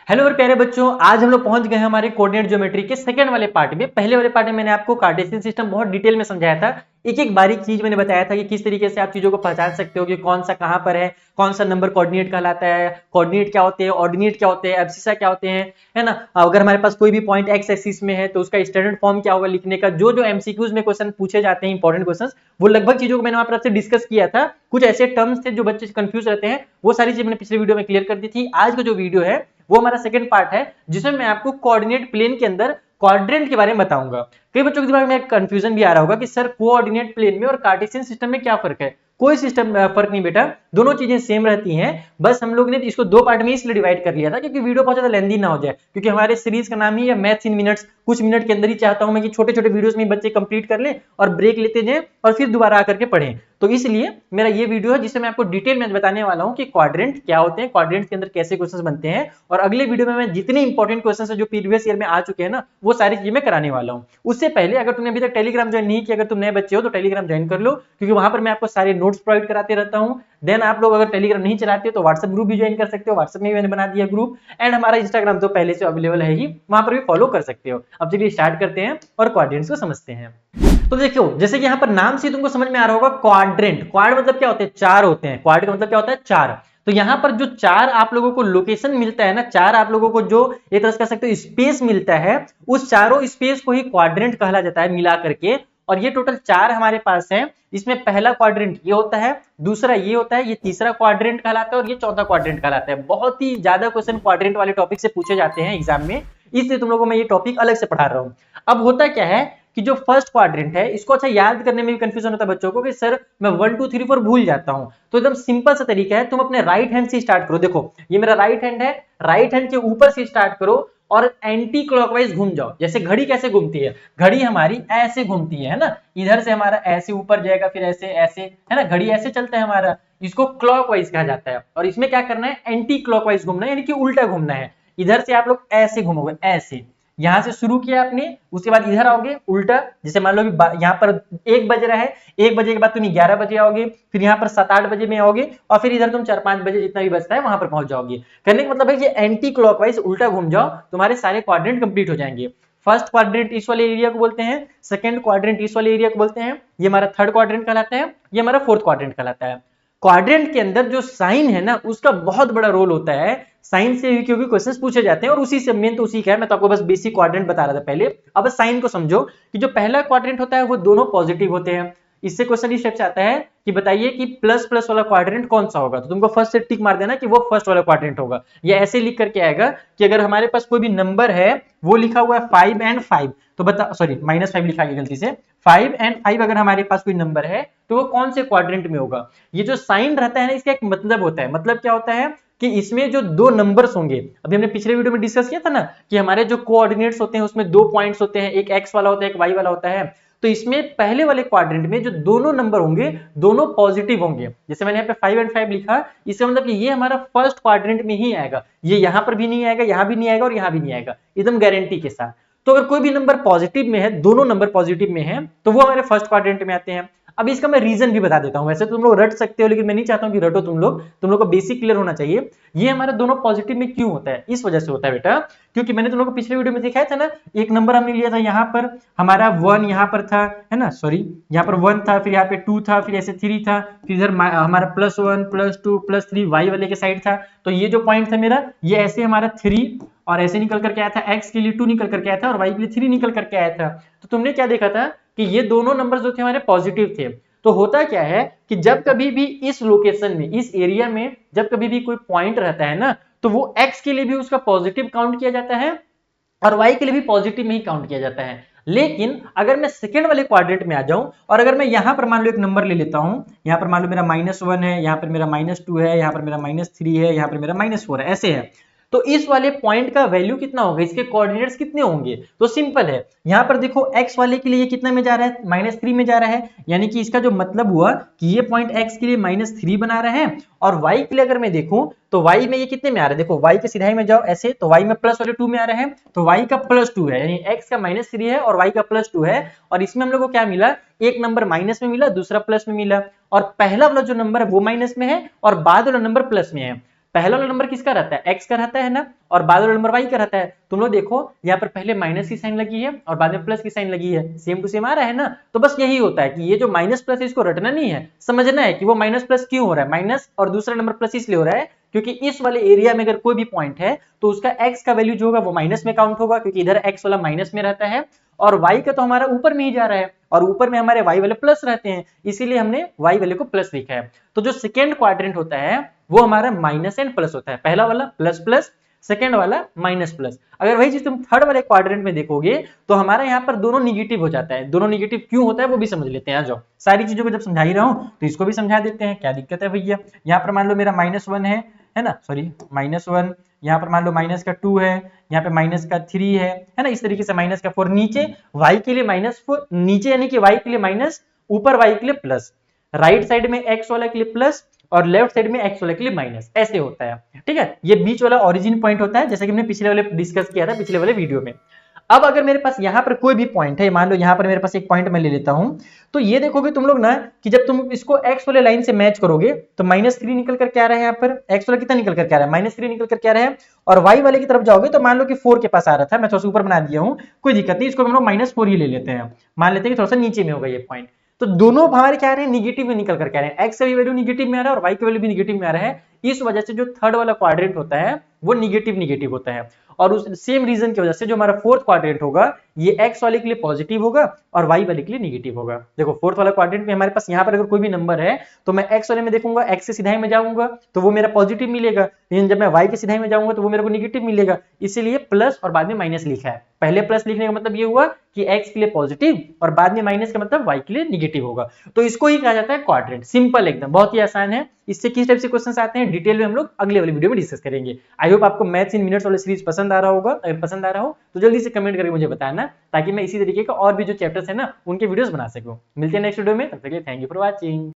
Hello और प्यारे बच्चों, आज हम लोग पहुंच गए हैं हमारे कोऑर्डिनेट ज्योमेट्री के सेकंड वाले पार्ट में। पहले वाले पार्ट में मैंने आपको कार्टेशियन सिस्टम बहुत डिटेल में समझाया था। एक एक बारीक चीज मैंने बताया था कि किस तरीके से आप चीजों को पहचान सकते हो कि कौन सा कहां पर है, कौन सा नंबर कोऑर्डिनेट कहलाता है, कोऑर्डिनेट क्या होते हैं, ऑर्डिनेट क्या होते हैं, एब्सिसा क्या होते हैं, है ना। अगर हमारे पास कोई भी पॉइंट एक्स एक्सिस में है तो उसका स्टैंडर्ड फॉर्म क्या होगा लिखने का। जो जो एमसीक्यूज में क्वेश्चन पूछे जाते हैं, इंपॉर्टेंट क्वेश्चन, वो लगभग चीजों को मैंने वहां पर आपसे डिस्कस किया था। कुछ ऐसे टर्म्स थे जो बच्चे कंफ्यूज रहते हैं, वो सारी चीज मैंने पिछले वीडियो में क्लियर कर दी थी। आज का जो वीडियो है वो हमारा सेकंड पार्ट है, जिसमें मैं आपको कोऑर्डिनेट प्लेन के अंदर क्वाड्रेंट के बारे में बताऊंगा। कई बच्चों के दिमाग में कंफ्यूजन भी आ रहा होगा कि सर कोऑर्डिनेट प्लेन में और कार्टेशियन सिस्टम में क्या फर्क है। कोई सिस्टम फर्क नहीं बेटा, दोनों चीजें सेम रहती हैं। बस हम लोग ने इसको दो पार्ट में इसलिए डिवाइड कर लिया था क्योंकि वीडियो बहुत ज्यादा लेंदी ना हो जाए, क्योंकि हमारे सीरीज का नाम ही है मैथ्स इन मिनट्स। कुछ मिनट के अंदर ही चाहता हूं मैं कि छोटे छोटे वीडियोस में बच्चे कंप्लीट कर लें और ब्रेक लेते जाएं और फिर दोबारा आकर के पढ़ें। तो इसलिए मेरा ये वीडियो है जिसमें मैं आपको डिटेल में बताने वाला हूं कि क्वाड्रेंट क्या होते हैं, क्वाड्रेंट के अंदर कैसे क्वेश्चंस बनते हैं, और अगले वीडियो में मैं जितने इंपॉर्टेंट क्वेश्चंस है जो प्रीवियस ईयर में आ चुके हैं ना, वो सारी चीजें मैं कराने वाला हूं। उससे पहले अगर तुमने अभी तक टेलीग्राम ज्वाइन नहीं किया, अगर तुम नए बच्चे हो तो टेलीग्राम ज्वाइन कर लो, क्योंकि वहां पर मैं आपको सारे नोट्स प्रोवाइड कराते रहता हूं। देन आप लोग अगर टेलीग्राम नहीं चलाते तो व्हाट्सएप ग्रुप भी ज्वाइन कर सकते हो, व्हाट्सएप में भी मैंने बना दिया ग्रुप। एंड हमारा इंस्टाग्राम तो पहले से अवेलेबल है ही, वहां पर भी फॉलो कर सकते हो। अब चलिए स्टार्ट करते हैं और क्वाड्रेंट्स को समझते हैं। तो देखो, जैसे कि यहाँ पर नाम से तुमको समझ में आ रहा होगा, क्वाड्रेंट। क्वाड मतलब क्या होते हैं? चार होते हैं। क्वाड का मतलब क्या होता है? चार। तो यहाँ पर जो चार आप लोगों को लोकेशन मिलता है ना, चार आप लोगों को जो एक तरह से कह सकते हो स्पेस मिलता है, उस चारों स्पेस को ही क्वाड्रेंट कहा जाता है मिला करके। और ये टोटल चार हमारे पास है। इसमें पहला क्वाड्रेंट ये होता है, दूसरा ये होता है, ये तीसरा क्वाड्रेंट कहलाता है और ये चौथा क्वाड्रेंट कहलाता है। बहुत ही ज्यादा क्वेश्चन क्वाड्रेंट वाले टॉपिक से पूछे जाते हैं एग्जाम में, इसलिए तुम लोगों को मैं ये टॉपिक अलग से पढ़ा रहा हूँ। अब होता क्या है कि जो फर्स्ट क्वाड्रेंट है, इसको अच्छा याद करने में भी कंफ्यूजन होता है बच्चों को कि सर मैं 1 2 3 4 भूल जाता हूं। तो एकदम सिंपल सा तरीका है, तुम अपने राइट हैंड से स्टार्ट करो। देखो ये मेरा राइट हैंड है, राइट हैंड के ऊपर से स्टार्ट करो और एंटी क्लॉकवाइज घूम जाओ। जैसे घड़ी कैसे घूमती है, घड़ी हमारी ऐसे घूमती है ना, इधर से हमारा ऐसे ऊपर जाएगा, फिर ऐसे ऐसे, है ना, घड़ी ऐसे चलता है हमारा, इसको क्लॉकवाइज कहा जाता है। और इसमें क्या करना है? एंटी क्लॉकवाइज घूमना है, यानी कि उल्टा घूमना है। इधर से आप लोग ऐसे घूमोगे, ऐसे यहां से शुरू किया आपने, उसके बाद इधर आओगे उल्टा। जैसे मान लो यहाँ पर 1 बज रहा है, 1 बजे के बाद तुम 11 बजे आओगे, फिर यहाँ पर 7 8 बजे में आओगे, और फिर इधर तुम 4 5 बजे जितना भी बचता है वहां पर पहुंच जाओगे। कहने का मतलब है कि एंटी क्लॉकवाइज उल्टा घूम जाओ, तुम्हारे सारे क्वाड्रेंट कंप्लीट हो जाएंगे। फर्स्ट क्वाड्रेंट इस वाले एरिया को बोलते हैं, सेकंड क्वाड्रेंट इस वाले एरिया को बोलते हैं, ये हमारा थर्ड क्वाड्रेंट कहलाता है, ये हमारा फोर्थ क्वाड्रेंट कहलाता है। क्वाड्रेंट के अंदर जो साइन है ना, उसका बहुत बड़ा रोल होता है। साइन से क्योंकि क्वेश्चंस पूछे जाते हैं, और उसी से मेन तो उसी का है। मैं तो आपको बस बेसिक क्वाड्रेंट बता रहा था पहले। अब साइन को समझो कि जो पहला क्वाड्रेंट होता है वो दोनों पॉजिटिव होते हैं। इससे क्वेश्चन इस टाइप से आता है कि बताइए कि प्लस प्लस वाला क्वाड्रेंट कौन सा होगा, तो तुमको फर्स्ट से टिक मार देना कि वो फर्स्ट वाला क्वाड्रेंट होगा। या ऐसे लिख करके आएगा कि अगर हमारे पास कोई भी नंबर है, वो लिखा हुआ है 5 and 5, तो बता, सॉरी -5 लिखा गया गलती से, 5 and 5 अगर हमारे पास कोई नंबर है तो वो कौन से क्वाड्रेंट में होगा। ये जो साइन रहता है ना, इसका एक मतलब होता है। मतलब क्या होता है कि इसमें जो दो नंबर्स होंगे, अभी हमने पिछले वीडियो में डिस्कस किया था ना कि हमारे जो कोऑर्डिनेट्स होते हैं उसमें दो पॉइंट्स होते हैं, एक एक्स वाला होता है, एक वाई वाला होता है। तो इसमें पहले वाले क्वाड्रेंट में जो दोनों नंबर होंगे, दोनों पॉजिटिव होंगे। जैसे मैंने यहाँ पे 5 and 5 लिखा, इसका मतलब कि ये हमारा फर्स्ट क्वाड्रेंट में ही आएगा। ये यहां पर भी नहीं आएगा, यहां भी नहीं आएगा और यहां भी नहीं आएगा, एकदम गारंटी के साथ। तो अगर कोई भी नंबर पॉजिटिव में है, दोनों नंबर पॉजिटिव में है, तो वो हमारे फर्स्ट क्वाड्रेंट में आते हैं। अब इसका मैं रीजन भी बता देता हूं। वैसे तुम लोग रट सकते हो, लेकिन मैं नहीं चाहता हूं कि रटो तुम लोग को बेसिक क्लियर होना चाहिए। ये हमारे दोनों पॉजिटिव में क्यों होता है? इस वजह से होता है बेटा, क्योंकि मैंने तुम लोग को पिछले वीडियो में दिखाया था ना, एक नंबर हमने लिया था यहाँ पर, हमारा 1 यहाँ पर था, है ना, सॉरी यहाँ पर 1 था, फिर यहाँ पे 2 था, फिर ऐसे 3 था, फिर इधर हमारा +1 +2 +3 वाई वाले के साइड था। तो ये जो पॉइंट था मेरा, ये ऐसे हमारा 3 और ऐसे निकल करके आया था, x के लिए 2 निकल करके आया था और y के लिए 3 निकल करके आया था। तो तुमने क्या देखा था कि ये दोनों नंबर जो थे हमारे पॉजिटिव थे। तो होता क्या है कि जब कभी भी इस लोकेशन में, इस एरिया में जब कभी भी कोई पॉइंट रहता है ना, तो वो x के लिए भी उसका पॉजिटिव काउंट किया जाता है और y के लिए भी पॉजिटिव में ही काउंट किया जाता है। लेकिन अगर मैं सेकंड वाले क्वाड्रेंट में आ जाऊं और अगर मैं यहां पर मान लो एक नंबर ले लेता हूं, यहां पर मान लो मेरा -1 है, यहां पर मेरा -2 है, यहां पर मेरा -3 है, यहां पर मेरा -4 है, ऐसे है। तो इस वाले पॉइंट का वैल्यू कितना होगा, इसके कोऑर्डिनेट्स कितने होंगे? तो सिंपल है, यहां पर देखो x वाले के लिए ये कितना में जा रहा है? -3 में जा रहा है। यानी कि इसका जो मतलब हुआ कि ये पॉइंट x के लिए -3 बना रहा है, और y के लिए अगर मैं देखूं तो y में ये कितने में आ रहा है? देखो y के सीधाई में जाओ ऐसे, तो y में प्लस वाले 2 में आ रहा है, तो y का +2 है, यानी x का -3 है और y का +2 है। और इसमें हम लोग को क्या मिला? एक नंबर माइनस में मिला, दूसरा प्लस में मिला, और पहला वाला जो नंबर है वो माइनस में है और बाद वाला नंबर प्लस में है। पहला वाला नंबर किसका रहता है, एक्स का रहता है ना, और बाद वाला नंबर वाई का रहता है। तुम लोग देखो यहाँ पर पहले माइनस की साइन लगी है और बाद में प्लस की साइन लगी है, सेम टू सेम आ रहा है ना। तो बस यही होता है कि ये जो माइनस प्लस है इसको रटना नहीं है, समझना है कि वो माइनस प्लस क्यों हो रहा है, माइनस और दूसरा नंबर प्लस इसलिए हो रहा है क्योंकि इस वाले एरिया में अगर कोई भी पॉइंट है तो उसका एक्स का वैल्यू जो होगा वो माइनस में काउंट होगा, क्योंकि इधर एक्स वाला माइनस में रहता है और y का तो हमारा ऊपर में ही जा रहा है और ऊपर में हमारे y वाले प्लस रहते हैं, इसीलिए हमने y वाले को प्लस लिखा है। तो जो सेकेंड क्वाड्रेंट होता है वो हमारा माइनस एंड प्लस होता है, पहला वाला प्लस प्लस, सेकेंड वाला माइनस प्लस। अगर वही चीज तुम थर्ड वाले क्वाड्रेंट में देखोगे तो हमारा यहाँ पर दोनों निगेटिव हो जाता है। दोनों निगेटिव क्यों होता है वो भी समझ लेते हैं। आ जाओ, सारी चीजों को जब समझा ही रहा हूं तो इसको भी समझा देते हैं, क्या दिक्कत है भैया। यहाँ पर मान लो मेरा -1 है ना, सॉरी -1, यहाँ पर मान लो माइनस का 2 है, यहाँ पे माइनस का 3 है ना, इस तरीके से माइनस का 4 नीचे, y के लिए -4 नीचे, यानी कि y के लिए माइनस, ऊपर y के लिए प्लस, राइट साइड में x वाला के लिए प्लस और लेफ्ट साइड में x वाला के लिए माइनस, ऐसे होता है। ठीक है, ये बीच वाला ओरिजिन पॉइंट होता है, जैसे कि हमने पिछले वाले डिस्कस किया था पिछले वाले वीडियो में। अब अगर मेरे पास यहाँ पर कोई भी पॉइंट है, मान लो यहाँ पर मेरे पास एक पॉइंट मैं ले लेता हूं, तो ये देखोगे तुम लोग ना कि जब तुम इसको x वाले लाइन से मैच करोगे तो -3 निकल कर क्या रहा है, यहाँ पर x वाला कितना निकल कर क्या रहा है, -3 निकल कर क्या रहा है, और y वाले की तरफ जाओगे तो मान लो कि 4 के पास आ रहा था, मैं थोड़ा सा ऊपर बना दिया हूँ, कोई दिक्कत नहीं, इसको हम लोग -4 ही ले लेते हैं, मान लेते हैं कि थोड़ा सा नीचे में होगा ये पॉइंट। तो दोनों हमारे क्या आ रहे हैं, निगेटिव में निकल कर क्या रहे हैं, x का भी वैल्यू निगेटिव में आ रहा है और y का वैल्यू भी निगेटिव में आ रहा है। इस वजह से जो थर्ड वाला क्वाड्रेंट होता है वो निगेटिव होता है, और उस सेम रीजन की वजह से जो हमारा फोर्थ क्वाड्रेंट होगा ये x वाले के लिए पॉजिटिव होगा और y वाले के लिए निगेटिव होगा। देखो फोर्थ वाला क्वाड्रेंट में हमारे पास यहाँ पर अगर कोई भी नंबर है तो मैं x वाले में देखूंगा, x से सीधाई में जाऊंगा तो वो मेरा पॉजिटिव मिलेगा, लेकिन जब मैं y के सीधाई में जाऊंगा तो वो मेरे को निगेटिव मिलेगा, इसीलिए प्लस और बाद में माइनस लिखा है। पहले प्लस लिखने का मतलब ये हुआ कि x के लिए पॉजिटिव और बाद में माइनस का मतलब y के लिए निगेटिव होगा, तो इसको ही कहा जाता है क्वाड्रेंट। सिंपल एकदम, बहुत ही आसान है। इससे किस टाइप से क्वेश्चंस आते हैं डिटेल में हम लोग अगले वाले वीडियो में डिस्कस करेंगे। आई होप आपको मैथ्स इन मिनट्स वाला सीरीज पसंद आ रहा होगा, अगर पसंद आ रहा हो तो जल्दी से कमेंट करके मुझे बताना, ताकि मैं इसी तरीके का और भी जो चैप्टर्स है ना उनके वीडियोस बना सकूं। मिलते हैं नेक्स्ट वीडियो में, तब तक के लिए थैंक यू फॉर वॉचिंग।